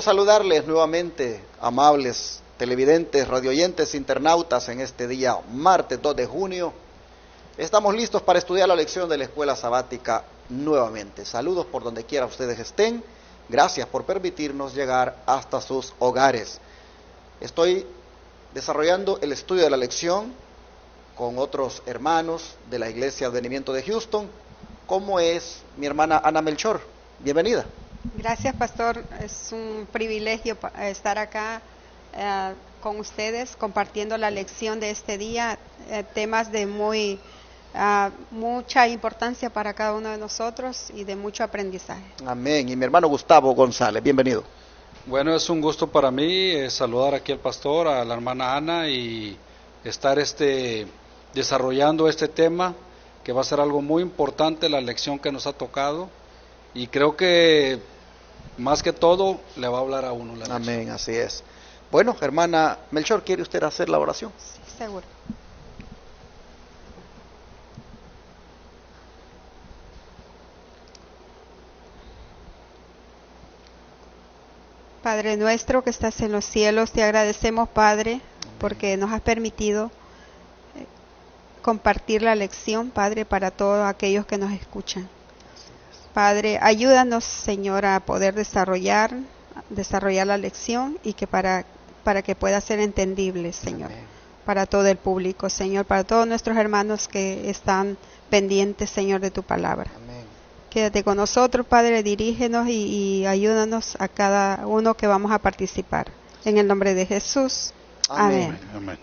saludarles nuevamente, amables televidentes, radioyentes, internautas, en este día martes 2 de junio. Estamos listos para estudiar la lección de la escuela sabática nuevamente. Saludos por donde quiera ustedes estén. Gracias por permitirnos llegar hasta sus hogares. Estoy desarrollando el estudio de la lección con otros hermanos de la Iglesia Advenimiento de Houston, como es mi hermana Ana Melchor. Bienvenida. Gracias, pastor. Es un privilegio estar acá con ustedes compartiendo la lección de este día, temas de mucha importancia para cada uno de nosotros y de mucho aprendizaje. Amén. Y mi hermano Gustavo González, bienvenido. Bueno, es un gusto para mí saludar aquí al pastor, a la hermana Ana, y estar desarrollando este tema, que va a ser algo muy importante, la lección que nos ha tocado, y creo que más que todo le va a hablar a uno la lección. Amén, así es. Bueno, hermana Melchor, ¿quiere usted hacer la oración? Sí, seguro. Padre nuestro que estás en los cielos, te agradecemos, Padre, porque nos has permitido compartir la lección, Padre, para todos aquellos que nos escuchan. Padre, ayúdanos, Señor, a poder desarrollar la lección y que para que pueda ser entendible, Señor, para todo el público, Señor, para todos nuestros hermanos que están pendientes, Señor, de tu palabra. Amén. Quédate con nosotros, Padre, dirígenos y ayúdanos a cada uno que vamos a participar. En el nombre de Jesús. Amén. Amén.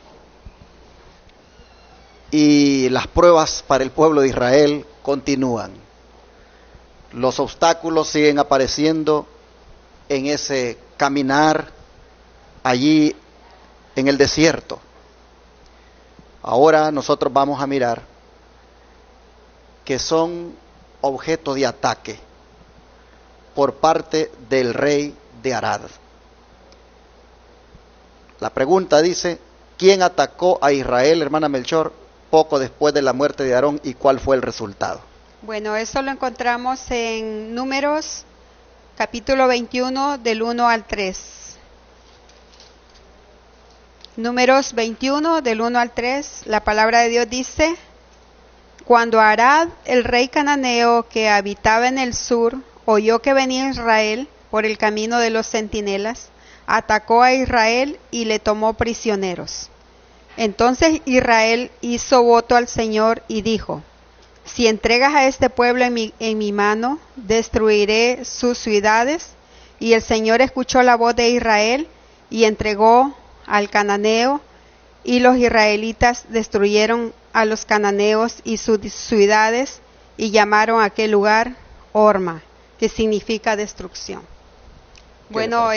Y las pruebas para el pueblo de Israel continúan. Los obstáculos siguen apareciendo en ese caminar allí en el desierto. Ahora nosotros vamos a mirar que son objeto de ataque por parte del rey de Arad. La pregunta dice, ¿quién atacó a Israel, hermana Melchor, poco después de la muerte de Aarón, y cuál fue el resultado? Bueno, eso lo encontramos en Números, capítulo 21, del 1 al 3. Números 21, del 1 al 3, la palabra de Dios dice: Cuando Arad, el rey cananeo que habitaba en el sur, oyó que venía Israel por el camino de los centinelas, atacó a Israel y le tomó prisioneros. Entonces Israel hizo voto al Señor y dijo: Si entregas a este pueblo en mi mano, destruiré sus ciudades. Y el Señor escuchó la voz de Israel y entregó al cananeo, y los israelitas destruyeron a los cananeos y sus ciudades, y llamaron a aquel lugar Horma, que significa destrucción. Bueno,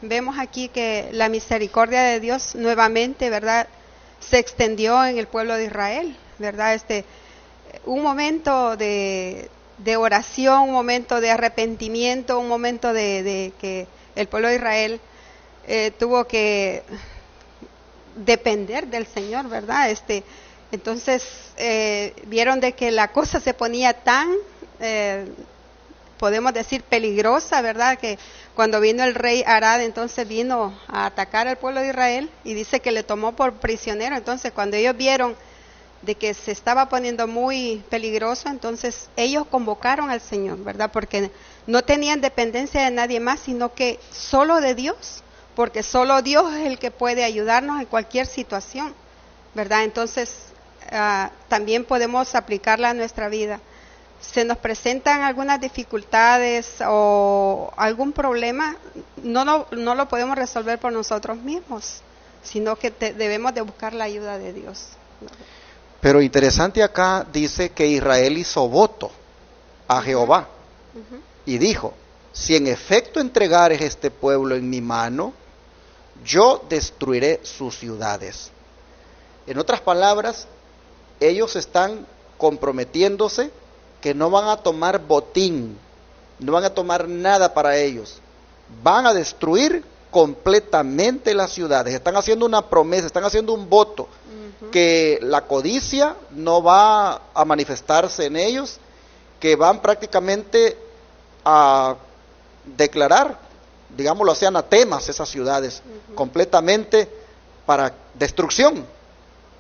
vemos aquí que la misericordia de Dios nuevamente, ¿verdad?, se extendió en el pueblo de Israel, ¿verdad? Un momento de oración, un momento de arrepentimiento, un momento de que el pueblo de Israel tuvo que depender del Señor, ¿verdad? Entonces vieron de que la cosa se ponía tan, podemos decir, peligrosa, ¿verdad? Que cuando vino el rey Arad, entonces vino a atacar al pueblo de Israel y dice que le tomó por prisionero. Entonces cuando ellos vieron de que se estaba poniendo muy peligroso, entonces ellos convocaron al Señor, ¿verdad? Porque no tenían dependencia de nadie más, sino que solo de Dios, porque solo Dios es el que puede ayudarnos en cualquier situación, ¿verdad? Entonces también podemos aplicarla a nuestra vida. Se nos presentan algunas dificultades o algún problema, no lo podemos resolver por nosotros mismos, sino que debemos de buscar la ayuda de Dios. Pero interesante, acá dice que Israel hizo voto a Jehová y dijo: si en efecto entregares este pueblo en mi mano, yo destruiré sus ciudades. En otras palabras, ellos están comprometiéndose que no van a tomar botín, no van a tomar nada para ellos, van a destruir completamente las ciudades. Están haciendo una promesa, están haciendo un voto, que la codicia no va a manifestarse en ellos, que van prácticamente a declarar digámoslo así, anatemas esas ciudades, completamente para destrucción.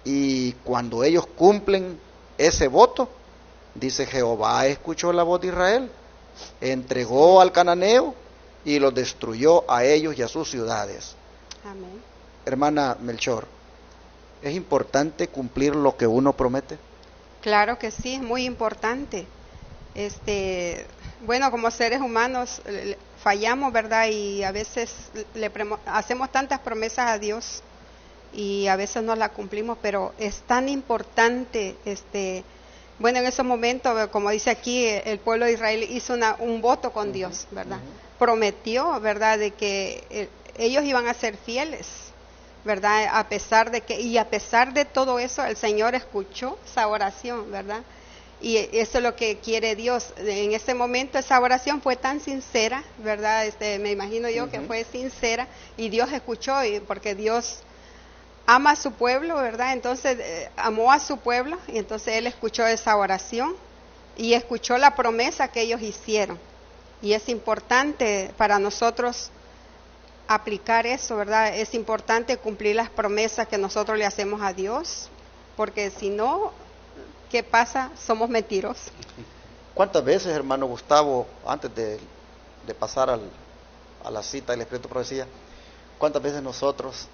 Y cuando ellos cumplen ese voto, dice Jehová escuchó la voz de Israel, entregó al cananeo y los destruyó a ellos y a sus ciudades. Amén. Hermana Melchor, ¿es importante cumplir lo que uno promete? Claro que sí, es muy importante. Bueno, como seres humanos fallamos, ¿verdad? Y a veces hacemos tantas promesas a Dios y a veces no las cumplimos, pero es tan importante, bueno, en esos momentos, como dice aquí, el pueblo de Israel hizo un voto con Dios, ¿verdad? Prometió, ¿verdad?, de que ellos iban a ser fieles, ¿verdad? A pesar de todo eso, el Señor escuchó esa oración, ¿verdad? Y eso es lo que quiere Dios. En ese momento esa oración fue tan sincera, ¿verdad? Me imagino yo que fue sincera y Dios escuchó, porque Dios ama a su pueblo, ¿verdad? Entonces amó a su pueblo y entonces Él escuchó esa oración y escuchó la promesa que ellos hicieron. Y es importante para nosotros aplicar eso, ¿verdad? Es importante cumplir las promesas que nosotros le hacemos a Dios, porque si no, ¿qué pasa? Somos mentirosos. ¿Cuántas veces, hermano Gustavo, antes de pasar a la cita del Espíritu de Profecía, cuántas veces nosotros,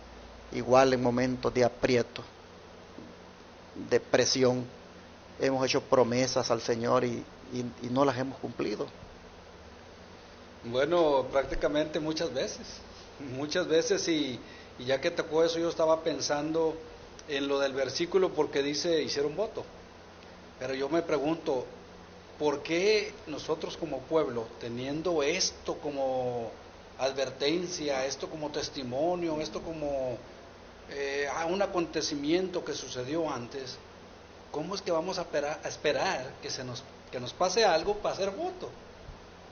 igual en momentos de aprieto, de presión, hemos hecho promesas al Señor y no las hemos cumplido? Bueno, prácticamente muchas veces y ya que tocó eso yo estaba pensando en lo del versículo porque dice hicieron voto, pero yo me pregunto, ¿por qué nosotros como pueblo, teniendo esto como advertencia, esto como testimonio, esto como un acontecimiento que sucedió antes, cómo es que vamos a esperar que nos pase algo para hacer voto?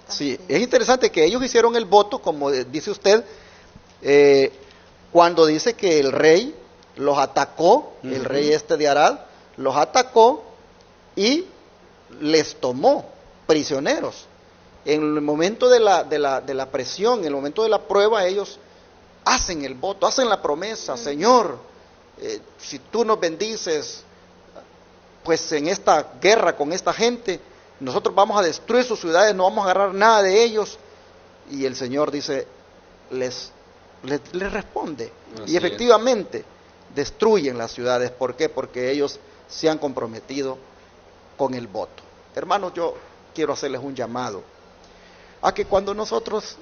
Sí, es interesante que ellos hicieron el voto, como dice usted, cuando dice que el rey los atacó, el rey de Arad, los atacó y les tomó prisioneros. En el momento de la presión, en el momento de la prueba, ellos hacen el voto, hacen la promesa, Señor, si tú nos bendices, pues en esta guerra con esta gente, nosotros vamos a destruir sus ciudades, no vamos a agarrar nada de ellos. Y el Señor dice, les responde. Así y efectivamente, destruyen las ciudades. ¿Por qué? Porque ellos se han comprometido con el voto. Hermanos, yo quiero hacerles un llamado a que cuando nosotros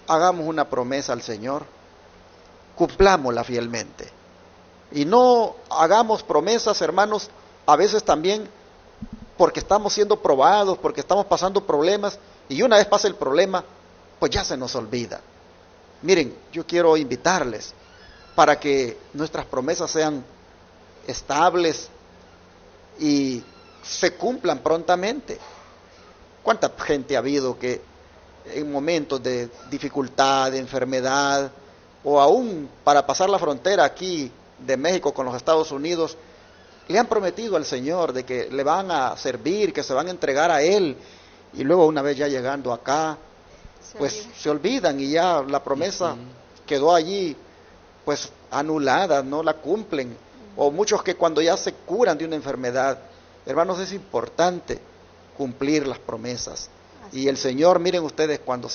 hagamos una promesa al Señor, cumplámosla fielmente. Y no hagamos promesas, hermanos, a veces también porque estamos siendo probados, porque estamos pasando problemas, y una vez pasa el problema, pues ya se nos olvida. Miren, yo quiero invitarles para que nuestras promesas sean estables y se cumplan prontamente. ¿Cuánta gente ha habido que en momentos de dificultad, de enfermedad, o aún para pasar la frontera aquí de México con los Estados Unidos, le han prometido al Señor de que le van a servir, que se van a entregar a Él, y luego una vez ya llegando acá, pues se olvidan y ya la promesa quedó allí, pues anulada, no la cumplen. O muchos que cuando ya se curan de una enfermedad, hermanos, es importante cumplir las promesas. Y el Señor, miren ustedes, cuando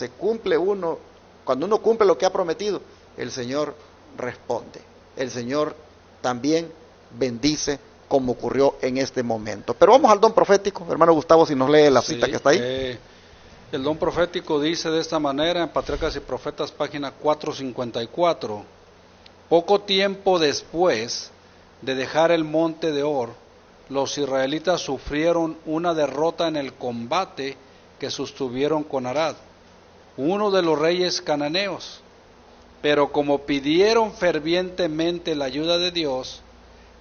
uno cumple lo que ha prometido, el Señor responde. El Señor también bendice, como ocurrió en este momento. Pero vamos al don profético, hermano Gustavo, si nos lee la cita que está ahí. El don profético dice de esta manera en Patriarcas y Profetas, página 454: poco tiempo después de dejar el monte de Or, los israelitas sufrieron una derrota en el combate que sostuvieron con Arad, uno de los reyes cananeos. Pero como pidieron fervientemente la ayuda de Dios,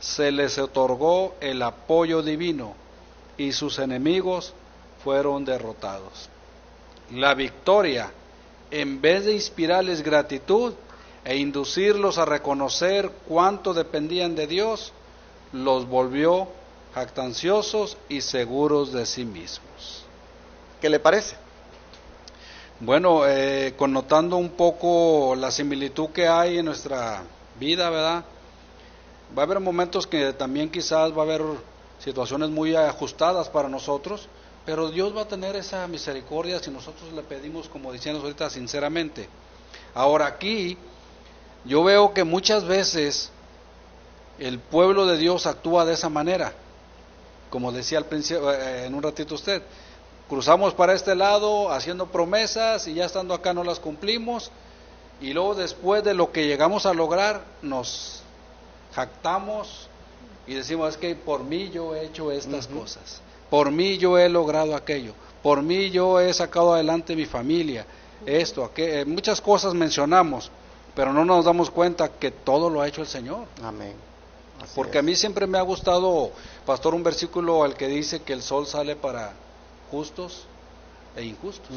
se les otorgó el apoyo divino y sus enemigos fueron derrotados. La victoria, en vez de inspirarles gratitud e inducirlos a reconocer cuánto dependían de Dios, los volvió jactanciosos y seguros de sí mismos. ¿Qué le parece? Bueno, connotando un poco la similitud que hay en nuestra vida, ¿verdad? Va a haber momentos que también quizás va a haber situaciones muy ajustadas para nosotros, pero Dios va a tener esa misericordia si nosotros le pedimos, como decíamos ahorita, sinceramente. Ahora aquí, yo veo que muchas veces el pueblo de Dios actúa de esa manera, como decía al principio, en un ratito usted, cruzamos para este lado haciendo promesas y ya estando acá no las cumplimos, y luego después de lo que llegamos a lograr nos jactamos y decimos, es que por mí yo he hecho estas cosas, por mí yo he logrado aquello, por mí yo he sacado adelante mi familia, esto, aquello, muchas cosas mencionamos, pero no nos damos cuenta que todo lo ha hecho el Señor. Amén. Así Porque es. a mí siempre me ha gustado, pastor, un versículo al que dice que el sol sale para justos e injustos.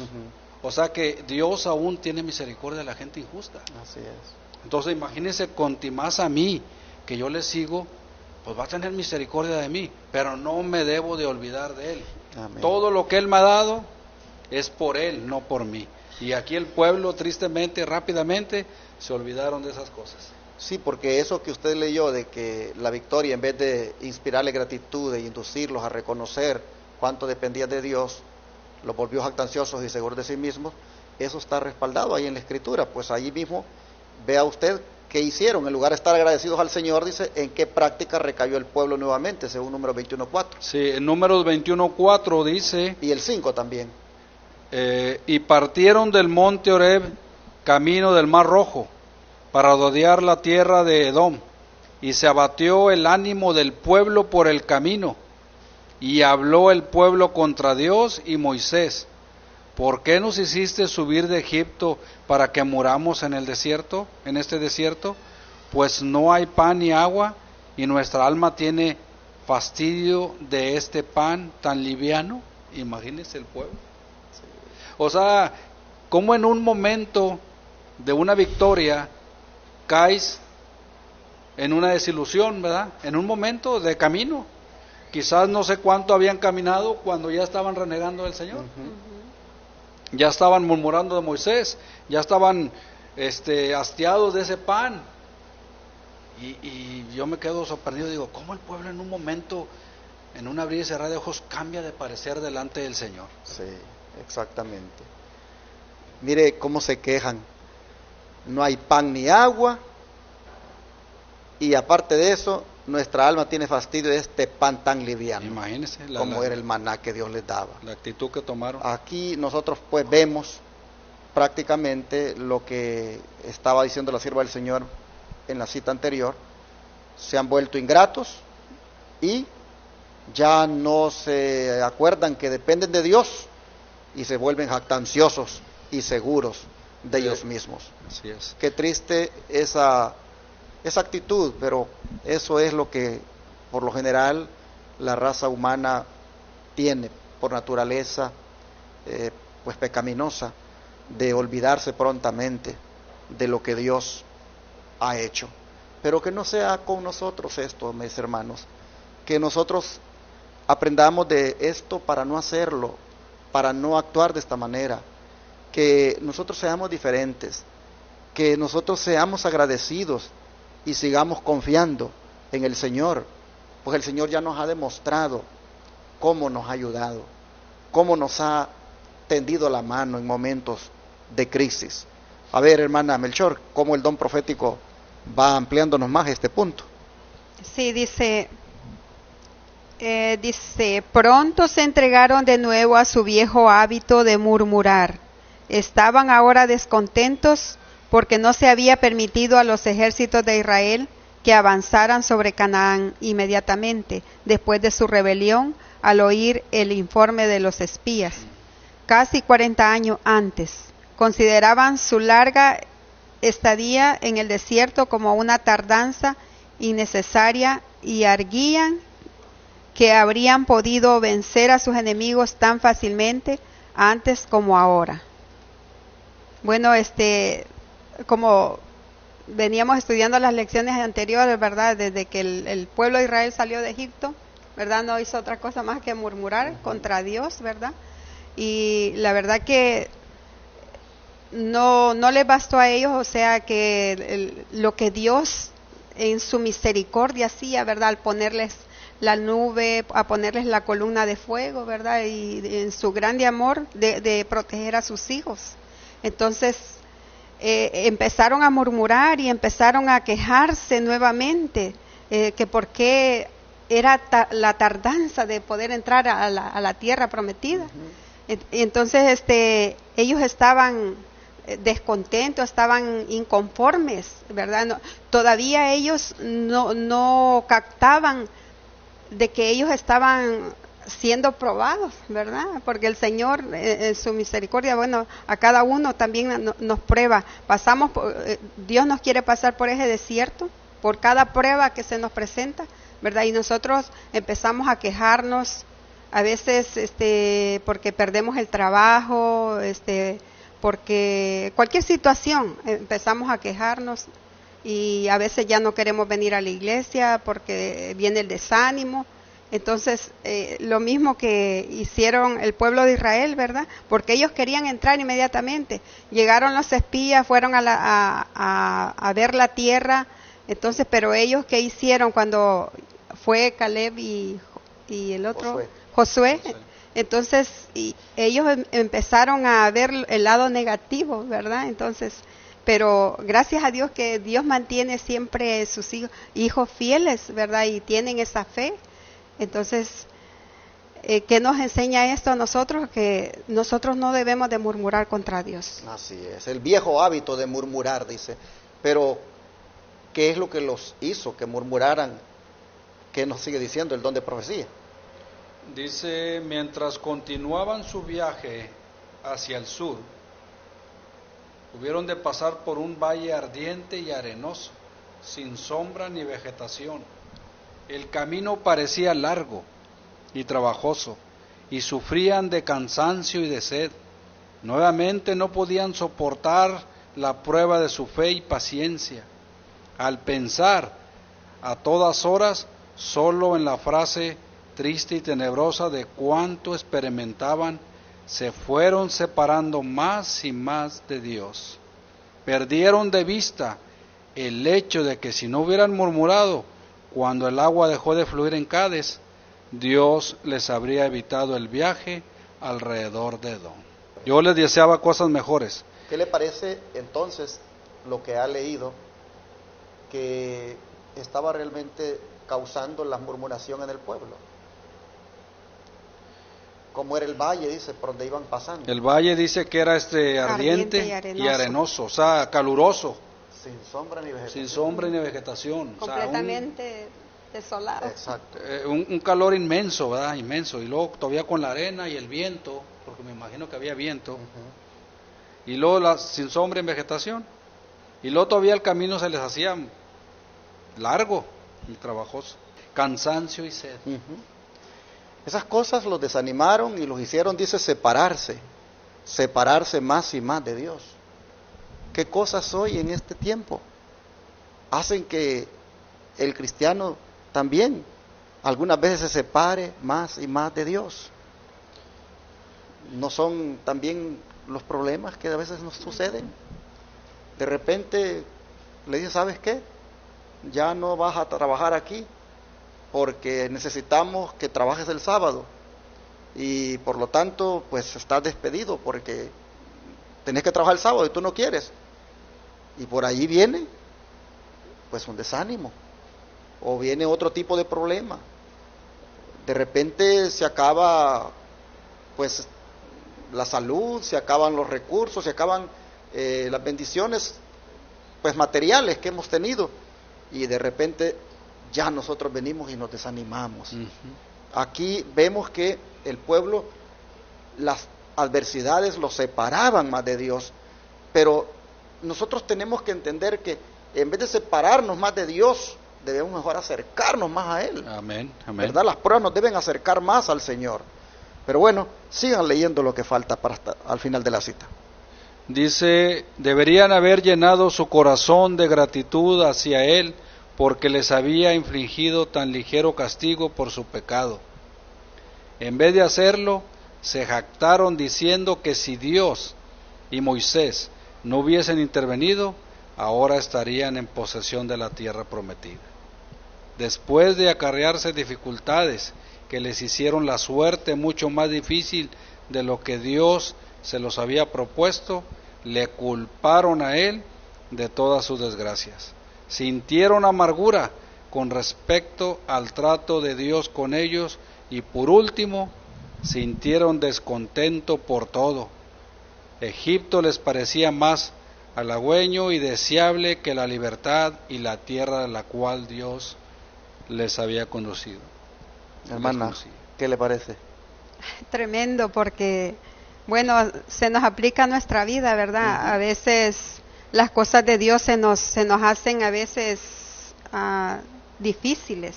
O sea que Dios aún tiene misericordia de la gente injusta. Así es. Entonces imagínense, contimás a mí, que yo le sigo, pues va a tener misericordia de mí, pero no me debo de olvidar de Él. Amén. Todo lo que Él me ha dado es por Él, no por mí. Y aquí el pueblo, tristemente, rápidamente, se olvidaron de esas cosas. Sí, porque eso que usted leyó de que la victoria, en vez de inspirarle gratitud e inducirlos a reconocer cuánto dependían de Dios, los volvió jactanciosos y seguros de sí mismos, eso está respaldado ahí en la Escritura. Pues ahí mismo vea usted qué hicieron. En lugar de estar agradecidos al Señor, dice, en qué práctica recayó el pueblo nuevamente, según Números 21:4. Sí, en Números 21:4 dice, Y el 5 también. y partieron del monte Horeb camino del Mar Rojo, para rodear la tierra de Edom, y se abatió el ánimo del pueblo por el camino, y habló el pueblo contra Dios y Moisés, ¿por qué nos hiciste subir de Egipto para que muramos en el desierto, en este desierto? Pues no hay pan ni agua, y nuestra alma tiene fastidio de este pan tan liviano. Imagínense el pueblo. O sea, como en un momento de una victoria caes en una desilusión, ¿verdad? En un momento de camino. Quizás no sé cuánto habían caminado cuando ya estaban renegando del Señor. Ya estaban murmurando de Moisés, ya estaban hastiados de ese pan. Y yo me quedo sorprendido, digo, ¿cómo el pueblo en un momento, en un abrir y cerrar de ojos, cambia de parecer delante del Señor? Sí, exactamente. Mire cómo se quejan. No hay pan ni agua, y aparte de eso, nuestra alma tiene fastidio de este pan tan liviano. Imagínense como era el maná que Dios les daba. la actitud que tomaron. Aquí nosotros pues vemos prácticamente lo que estaba diciendo la sierva del Señor en la cita anterior. Se han vuelto ingratos y ya no se acuerdan que dependen de Dios y se vuelven jactanciosos y seguros de ellos mismos. Así es. Qué triste esa actitud, pero eso es lo que por lo general la raza humana tiene por naturaleza, pues pecaminosa, de olvidarse prontamente de lo que Dios ha hecho. Pero que no sea con nosotros esto, mis hermanos, que nosotros aprendamos de esto para no hacerlo, para no actuar de esta manera, que nosotros seamos diferentes, que nosotros seamos agradecidos y sigamos confiando en el Señor, pues el Señor ya nos ha demostrado cómo nos ha ayudado, cómo nos ha tendido la mano en momentos de crisis. A ver, hermana Melchor, cómo el don profético va ampliándonos más este punto. Sí, dice, pronto se entregaron de nuevo a su viejo hábito de murmurar. Estaban ahora descontentos porque no se había permitido a los ejércitos de Israel que avanzaran sobre Canaán inmediatamente después de su rebelión al oír el informe de los espías. Casi 40 años antes, consideraban su larga estadía en el desierto como una tardanza innecesaria y arguían que habrían podido vencer a sus enemigos tan fácilmente antes como ahora. Bueno, como veníamos estudiando las lecciones anteriores, ¿verdad? Desde que el pueblo de Israel salió de Egipto, ¿verdad? No hizo otra cosa más que murmurar contra Dios, ¿verdad? Y la verdad que no les bastó a ellos, o sea que lo que Dios en su misericordia hacía, ¿verdad? Al ponerles la nube, a ponerles la columna de fuego, ¿verdad? Y en su grande amor de proteger a sus hijos. Entonces empezaron a murmurar y empezaron a quejarse nuevamente, que por qué era la tardanza de poder entrar a la tierra prometida. Entonces ellos estaban descontentos, estaban inconformes, ¿verdad? Todavía ellos no captaban de que ellos estaban siendo probados, ¿verdad? Porque el Señor en su misericordia, bueno, a cada uno también nos prueba. Dios nos quiere pasar por ese desierto, por cada prueba que se nos presenta, ¿verdad? Y nosotros empezamos a quejarnos, a veces porque perdemos el trabajo, porque cualquier situación empezamos a quejarnos, y a veces ya no queremos venir a la iglesia porque viene el desánimo. Entonces, lo mismo que hicieron el pueblo de Israel, ¿verdad? Porque ellos querían entrar inmediatamente. Llegaron los espías, fueron a ver la tierra. Entonces, pero ellos, ¿qué hicieron cuando fue Caleb y el otro? Josué. Entonces, ellos empezaron a ver el lado negativo, ¿verdad? Entonces, pero gracias a Dios que Dios mantiene siempre sus hijos fieles, ¿verdad? Y tienen esa fe. Entonces, ¿qué nos enseña esto a nosotros? Que nosotros no debemos de murmurar contra Dios. Así es, el viejo hábito de murmurar, dice. Pero, ¿qué es lo que los hizo que murmuraran? ¿Qué nos sigue diciendo el don de profecía? Dice, mientras continuaban su viaje hacia el sur, hubieron de pasar por un valle ardiente y arenoso, sin sombra ni vegetación. El camino parecía largo y trabajoso, y sufrían de cansancio y de sed. Nuevamente no podían soportar la prueba de su fe y paciencia. Al pensar a todas horas solo en la frase triste y tenebrosa de cuánto experimentaban, se fueron separando más y más de Dios. Perdieron de vista el hecho de que si no hubieran murmurado, cuando el agua dejó de fluir en Cades, Dios les habría evitado el viaje alrededor de Edom. Yo les deseaba cosas mejores. ¿Qué le parece entonces lo que ha leído, que estaba realmente causando la murmuración en el pueblo? Como era el valle, dice, por donde iban pasando. El valle dice que era ardiente y arenoso, o sea, caluroso. Sin sombra ni vegetación. Sin sombra ni vegetación. Completamente desolado. Exacto. Un calor inmenso, ¿verdad? Inmenso. Y luego todavía con la arena y el viento, porque me imagino que había viento. Y luego sin sombra y vegetación. Y luego todavía el camino se les hacía largo y trabajoso. Cansancio y sed. Esas cosas los desanimaron y los hicieron, dice, separarse más y más de Dios. ¿Qué cosas hoy en este tiempo hacen que el cristiano también algunas veces se separe más y más de Dios? ¿No son también los problemas que a veces nos suceden? De repente le dice, ¿sabes qué? Ya no vas a trabajar aquí porque necesitamos que trabajes el sábado y por lo tanto pues estás despedido porque tenés que trabajar el sábado y tú no quieres, y por ahí viene pues un desánimo o viene otro tipo de problema. De repente se acaba pues la salud, se acaban los recursos, se acaban las bendiciones pues materiales que hemos tenido, y de repente ya nosotros venimos y nos desanimamos. Aquí vemos que el pueblo, las adversidades los separaban más de Dios, pero nosotros tenemos que entender que en vez de separarnos más de Dios, debemos mejor acercarnos más a Él. Amén, amén. ¿Verdad? Las pruebas nos deben acercar más al Señor. Pero bueno, sigan leyendo lo que falta para al final de la cita. Dice, deberían haber llenado su corazón de gratitud hacia Él, porque les había infligido tan ligero castigo por su pecado. En vez de hacerlo, se jactaron diciendo que si Dios y Moisés no hubiesen intervenido, ahora estarían en posesión de la tierra prometida. Después de acarrearse dificultades que les hicieron la suerte mucho más difícil de lo que Dios se los había propuesto, le culparon a él de todas sus desgracias. Sintieron amargura con respecto al trato de Dios con ellos y por último sintieron descontento por todo. Egipto les parecía más halagüeño y deseable que la libertad y la tierra a la cual Dios les había conducido. Hermana, ¿qué le parece? Tremendo, porque, bueno, se nos aplica a nuestra vida, ¿verdad? A veces las cosas de Dios se nos hacen a veces difíciles,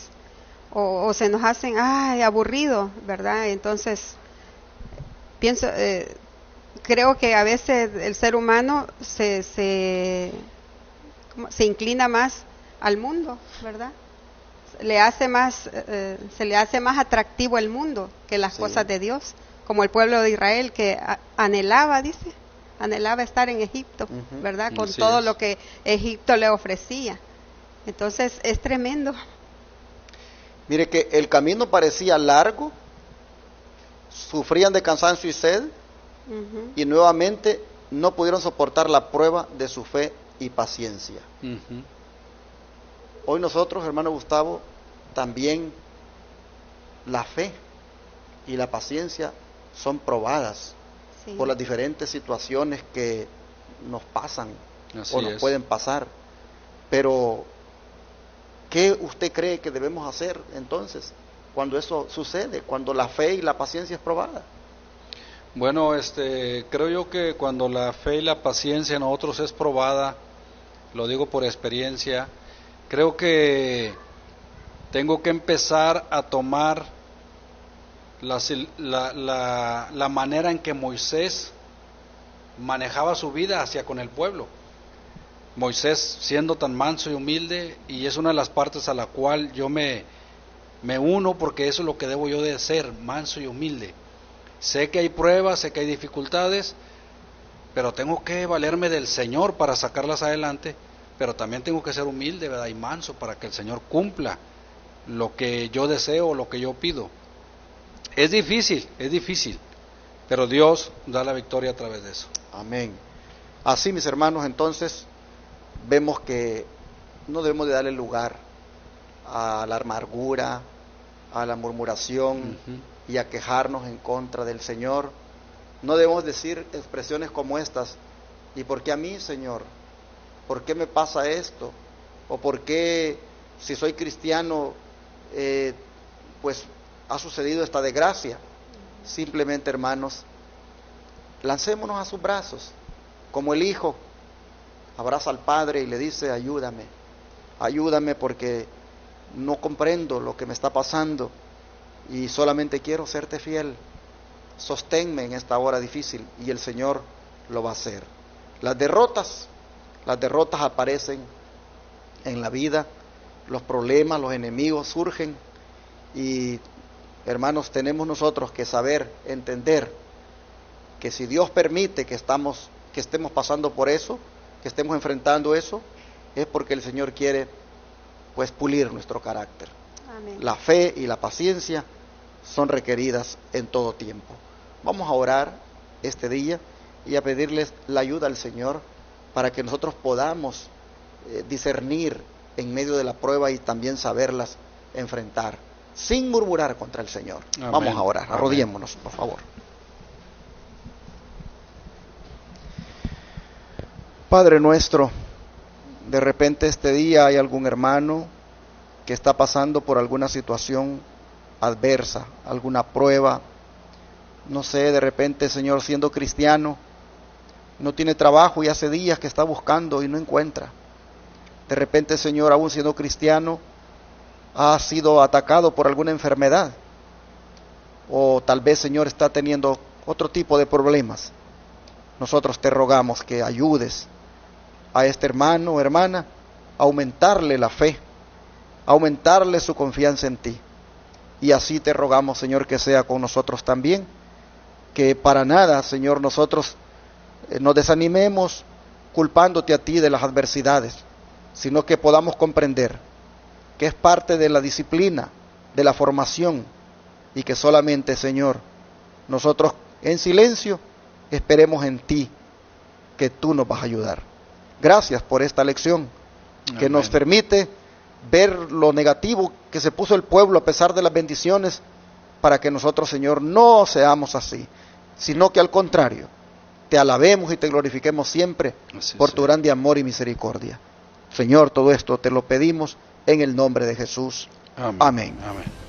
o se nos hacen aburrido, ¿verdad? Entonces, creo que a veces el ser humano se inclina más al mundo, ¿verdad? Se le hace más atractivo el mundo que las cosas de Dios, como el pueblo de Israel que anhelaba estar en Egipto, ¿verdad? Con todo lo que Egipto le ofrecía. Entonces es tremendo. Mire que el camino parecía largo, sufrían de cansancio y sed, y nuevamente no pudieron soportar la prueba de su fe y paciencia. Hoy nosotros, hermano Gustavo, también la fe y la paciencia son probadas por las diferentes situaciones que nos pasan o nos pueden pasar. Pero, ¿qué usted cree que debemos hacer entonces cuando eso sucede, cuando la fe y la paciencia es probada? Bueno, creo yo que cuando la fe y la paciencia en nosotros es probada, lo digo por experiencia, creo que tengo que empezar a tomar la manera en que Moisés manejaba su vida hacia con el pueblo. Moisés siendo tan manso y humilde, y es una de las partes a la cual yo me uno, porque eso es lo que debo yo de ser, manso y humilde. Sé que hay pruebas, sé que hay dificultades, pero tengo que valerme del Señor para sacarlas adelante, pero también tengo que ser humilde, ¿verdad? Y manso para que el Señor cumpla lo que yo deseo, lo que yo pido. Es difícil, pero Dios da la victoria a través de eso. Amén. Así, mis hermanos, entonces vemos que no debemos de darle lugar a la amargura, a la murmuración y a quejarnos en contra del Señor. No debemos decir expresiones como estas: ¿y por qué a mí, Señor? ¿Por qué me pasa esto? ¿O por qué, si soy cristiano, pues ha sucedido esta desgracia? Simplemente, hermanos, lancémonos a sus brazos, como el hijo abraza al padre y le dice: ayúdame porque no comprendo lo que me está pasando y solamente quiero serte fiel. Sosténme en esta hora difícil, y el Señor lo va a hacer. Las derrotas aparecen en la vida, los problemas, los enemigos surgen, y hermanos, tenemos nosotros que saber, entender que si Dios permite que estemos pasando por eso, que estemos enfrentando eso, es porque el Señor quiere pues pulir nuestro carácter. Amén. La fe y la paciencia son requeridas en todo tiempo. Vamos a orar este día y a pedirles la ayuda al Señor para que nosotros podamos discernir en medio de la prueba y también saberlas enfrentar sin murmurar contra el Señor. Amén. Vamos a orar, arrodillémonos, por favor. Padre nuestro, de repente este día hay algún hermano que está pasando por alguna situación adversa, alguna prueba, no sé, de repente, Señor, siendo cristiano, no tiene trabajo y hace días que está buscando y no encuentra. De repente, Señor, aún siendo cristiano, ha sido atacado por alguna enfermedad, o tal vez, Señor, está teniendo otro tipo de problemas. Nosotros te rogamos que ayudes a este hermano o hermana a aumentarle la fe, a aumentarle su confianza en ti. Y así te rogamos, Señor, que sea con nosotros también, que para nada, Señor, nosotros nos desanimemos culpándote a ti de las adversidades, sino que podamos comprender que es parte de la disciplina, de la formación, y que solamente, Señor, nosotros en silencio esperemos en ti, que tú nos vas a ayudar. Gracias por esta lección, que nos permite ver lo negativo que se puso el pueblo a pesar de las bendiciones, para que nosotros, Señor, no seamos así, sino que al contrario, te alabemos y te glorifiquemos siempre por tu grande amor y misericordia. Señor, todo esto te lo pedimos en el nombre de Jesús. Amén. Amén.